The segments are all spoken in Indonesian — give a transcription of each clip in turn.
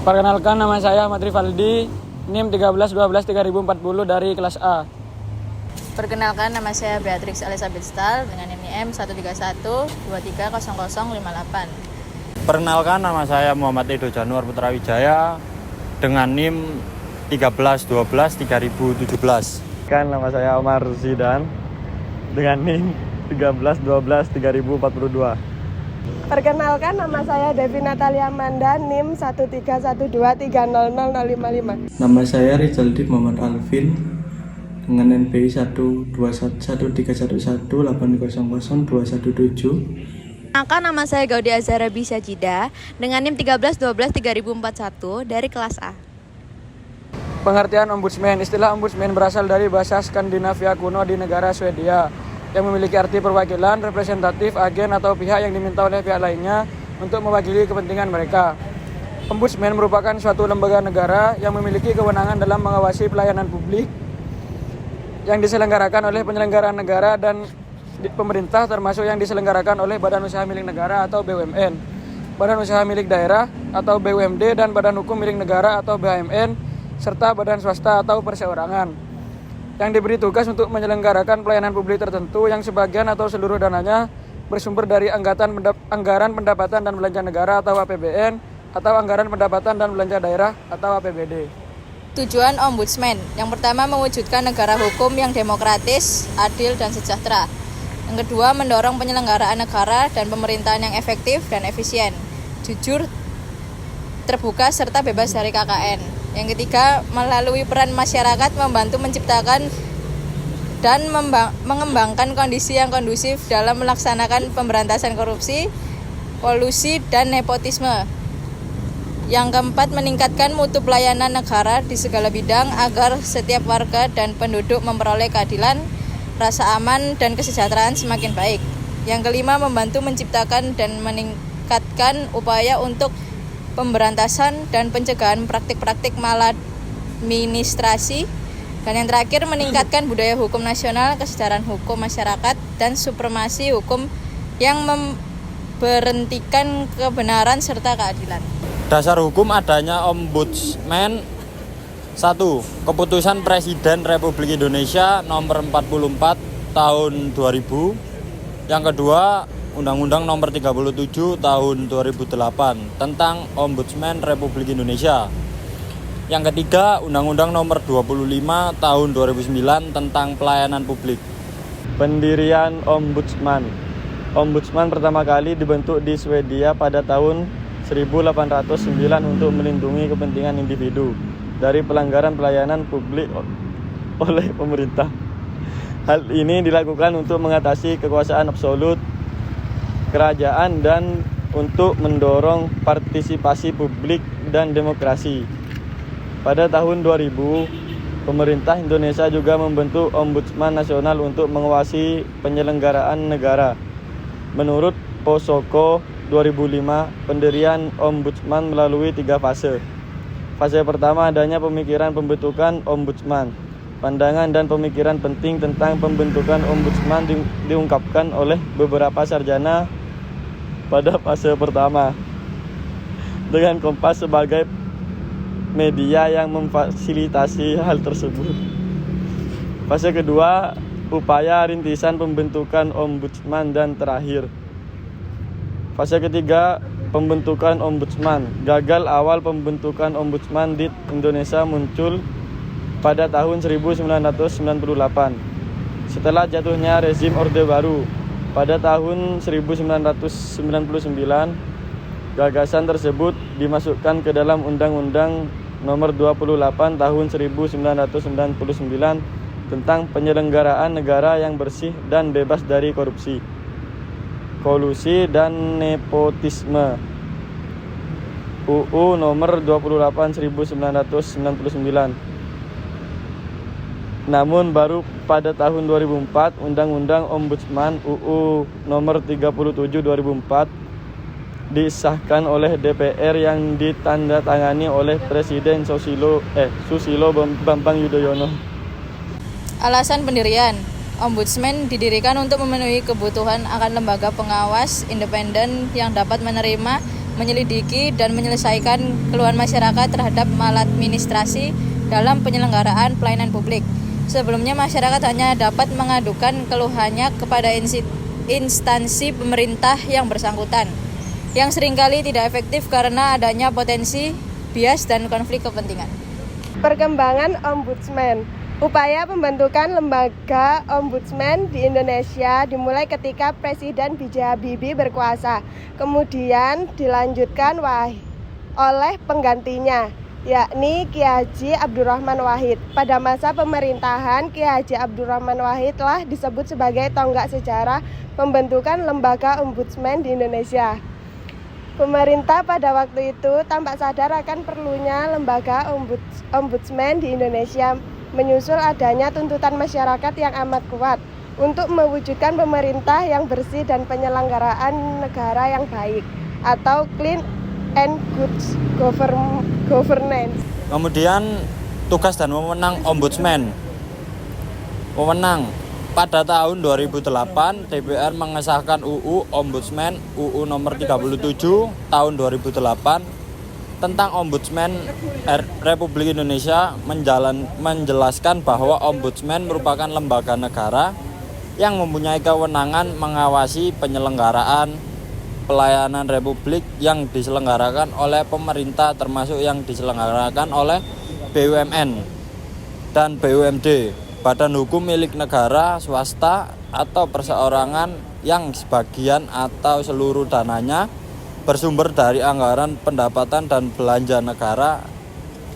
Perkenalkan, nama saya Ahmad Rivaldi, NIM 13123040 dari kelas A. Perkenalkan, nama saya Beatrix Elizabeth Stahl dengan NIM 131230058. Perkenalkan, nama saya Muhammad Edo Januar Putra Wijaya dengan NIM 13123017. Nama saya Omar Zidan dengan NIM 13123042. Perkenalkan, nama saya Devi Natalia Amanda, NIM 13123000555. Nama saya Rizaldi Muhammad Alvin dengan NPI 1211118002117. Perkenalkan, nama saya Gaudia Azhara Bisajida dengan NIM 13123041 dari kelas A. Pengertian Ombudsman. Istilah Ombudsman berasal dari bahasa Skandinavia kuno di negara Swedia, yang memiliki arti perwakilan, representatif, agen, atau pihak yang diminta oleh pihak lainnya untuk mewakili kepentingan mereka. Ombudsman merupakan suatu lembaga negara yang memiliki kewenangan dalam mengawasi pelayanan publik yang diselenggarakan oleh penyelenggara negara dan pemerintah, termasuk yang diselenggarakan oleh Badan Usaha Milik Negara atau BUMN, Badan Usaha Milik Daerah atau BUMD, dan Badan Hukum Milik Negara atau BHMN, serta badan swasta atau perseorangan yang diberi tugas untuk menyelenggarakan pelayanan publik tertentu yang sebagian atau seluruh dananya bersumber dari anggaran pendapatan dan belanja negara atau APBN, atau anggaran pendapatan dan belanja daerah atau APBD. Tujuan Ombudsman: yang pertama, mewujudkan negara hukum yang demokratis, adil, dan sejahtera. Yang kedua, mendorong penyelenggaraan negara dan pemerintahan yang efektif dan efisien, jujur, terbuka, serta bebas dari KKN. Yang ketiga, melalui peran masyarakat membantu menciptakan dan mengembangkan kondisi yang kondusif dalam melaksanakan pemberantasan korupsi, kolusi, dan nepotisme. Yang keempat, meningkatkan mutu pelayanan negara di segala bidang agar setiap warga dan penduduk memperoleh keadilan, rasa aman, dan kesejahteraan semakin baik. Yang kelima, membantu menciptakan dan meningkatkan upaya untuk pemberantasan dan pencegahan praktik-praktik maladministrasi. Dan yang terakhir, meningkatkan budaya hukum nasional, kesadaran hukum masyarakat, dan supremasi hukum yang memberhentikan kebenaran serta keadilan. Dasar hukum adanya Ombudsman: 1. Keputusan Presiden Republik Indonesia nomor 44 tahun 2000. Yang kedua, Undang-Undang nomor 37 tahun 2008 tentang Ombudsman Republik Indonesia. Yang ketiga, Undang-Undang nomor 25 tahun 2009 tentang pelayanan publik. Pendirian Ombudsman. Ombudsman pertama kali dibentuk di Swedia pada tahun 1809 untuk melindungi kepentingan individu dari pelanggaran pelayanan publik oleh pemerintah. Hal ini dilakukan untuk mengatasi kekuasaan absolut kerajaan dan untuk mendorong partisipasi publik dan demokrasi. Pada tahun 2000, pemerintah Indonesia juga membentuk Ombudsman Nasional untuk mengawasi penyelenggaraan negara. Menurut Posoko 2005, pendirian Ombudsman melalui 3 fase. Fase pertama, adanya pemikiran pembentukan Ombudsman. Pandangan dan pemikiran penting tentang pembentukan Ombudsman diungkapkan oleh beberapa sarjana pada fase pertama, dengan Kompas sebagai media yang memfasilitasi hal tersebut. Fase kedua, upaya rintisan pembentukan Ombudsman, dan terakhir, fase ketiga, pembentukan Ombudsman. Gagal awal pembentukan Ombudsman di Indonesia muncul pada tahun 1998 setelah jatuhnya rezim Orde Baru. Pada tahun 1999, gagasan tersebut dimasukkan ke dalam Undang-Undang nomor 28 tahun 1999 tentang penyelenggaraan negara yang bersih dan bebas dari korupsi, kolusi, dan nepotisme. UU nomor 28 1999. Namun baru pada tahun 2004, Undang-Undang Ombudsman UU nomor 37 2004 disahkan oleh DPR yang ditandatangani oleh Presiden Susilo Bambang Yudhoyono. Alasan pendirian: Ombudsman didirikan untuk memenuhi kebutuhan akan lembaga pengawas independen yang dapat menerima menyelidiki dan menyelesaikan keluhan masyarakat terhadap maladministrasi dalam penyelenggaraan pelayanan publik. Sebelumnya masyarakat hanya dapat mengadukan keluhannya kepada instansi pemerintah yang bersangkutan, yang seringkali tidak efektif karena adanya potensi bias dan konflik kepentingan. Perkembangan Ombudsman. Upaya pembentukan lembaga Ombudsman di Indonesia dimulai ketika Presiden B.J. Habibie berkuasa, kemudian dilanjutkan oleh penggantinya, yakni Ki Haji Abdurrahman Wahid. Pada masa pemerintahan Ki Haji Abdurrahman Wahid telah disebut sebagai tonggak sejarah pembentukan lembaga Ombudsman di Indonesia. Pemerintah pada waktu itu tampak sadar akan perlunya lembaga Ombudsman di Indonesia, menyusul adanya tuntutan masyarakat yang amat kuat untuk mewujudkan pemerintah yang bersih dan penyelenggaraan negara yang baik atau clean and good governance. Kemudian tugas dan wewenang Ombudsman. Wewenang. Pada tahun 2008, DPR mengesahkan UU Ombudsman UU nomor 37 tahun 2008 tentang Ombudsman Republik Indonesia, menjelaskan bahwa Ombudsman merupakan lembaga negara yang mempunyai kewenangan mengawasi penyelenggaraan pelayanan Republik yang diselenggarakan oleh pemerintah, termasuk yang diselenggarakan oleh BUMN dan BUMD, badan hukum milik negara, swasta, atau perseorangan yang sebagian atau seluruh dananya bersumber dari anggaran pendapatan dan belanja negara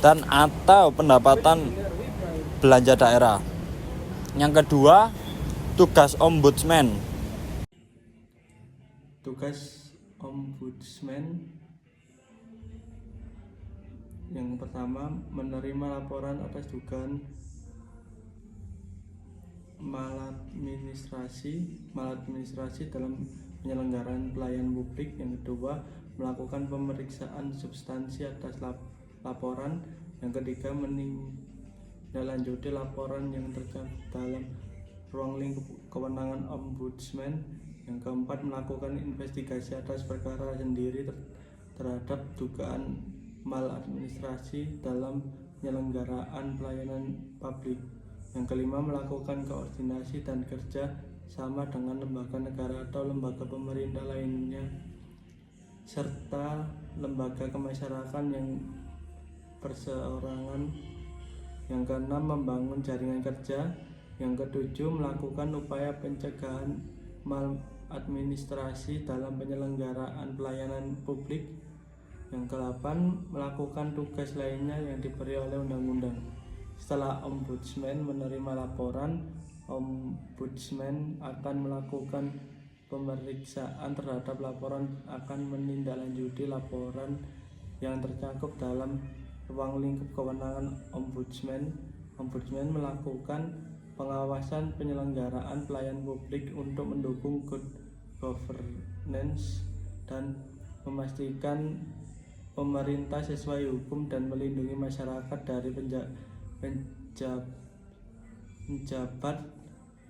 dan atau pendapatan belanja daerah. Yang kedua, tugas Ombudsman. Tugas Ombudsman yang pertama, menerima laporan atas dugaan maladministrasi dalam penyelenggaraan pelayanan publik. Yang kedua, melakukan pemeriksaan substansi atas laporan. Yang ketiga, menindaklanjuti laporan yang tercantum dalam ruang lingkup kewenangan Ombudsman. Yang keempat, melakukan investigasi atas perkara sendiri terhadap dugaan maladministrasi dalam penyelenggaraan pelayanan publik. Yang kelima, melakukan koordinasi dan kerja sama dengan lembaga negara atau lembaga pemerintah lainnya serta lembaga kemasyarakatan yang perseorangan. Yang keenam, membangun jaringan kerja. Yang ketujuh, melakukan upaya pencegahan maladministrasi dalam penyelenggaraan pelayanan publik. Yang kedelapan, melakukan tugas lainnya yang diberi oleh undang-undang. Setelah Ombudsman menerima laporan, Ombudsman akan melakukan pemeriksaan terhadap laporan, akan menindaklanjuti laporan yang tercakup dalam ruang lingkup kewenangan Ombudsman. Ombudsman melakukan pengawasan penyelenggaraan pelayanan publik untuk mendukung good governance dan memastikan pemerintah sesuai hukum dan melindungi masyarakat dari penjabat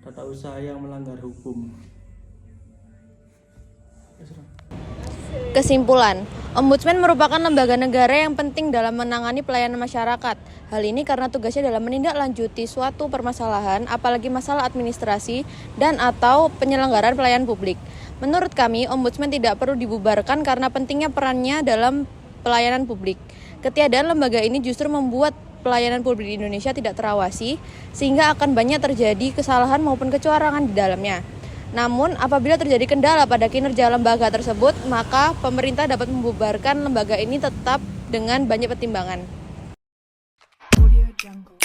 tata usaha yang melanggar hukum. Kesimpulan, Ombudsman merupakan lembaga negara yang penting dalam menangani pelayanan masyarakat. Hal ini karena tugasnya dalam menindaklanjuti suatu permasalahan, apalagi masalah administrasi dan atau penyelenggaraan pelayanan publik. Menurut kami, Ombudsman tidak perlu dibubarkan karena pentingnya perannya dalam pelayanan publik. Ketiadaan lembaga ini justru membuat pelayanan publik di Indonesia tidak terawasi, sehingga akan banyak terjadi kesalahan maupun kecurangan di dalamnya. Namun, apabila terjadi kendala pada kinerja lembaga tersebut, maka pemerintah dapat membubarkan lembaga ini tetap dengan banyak pertimbangan. Audio Jungle.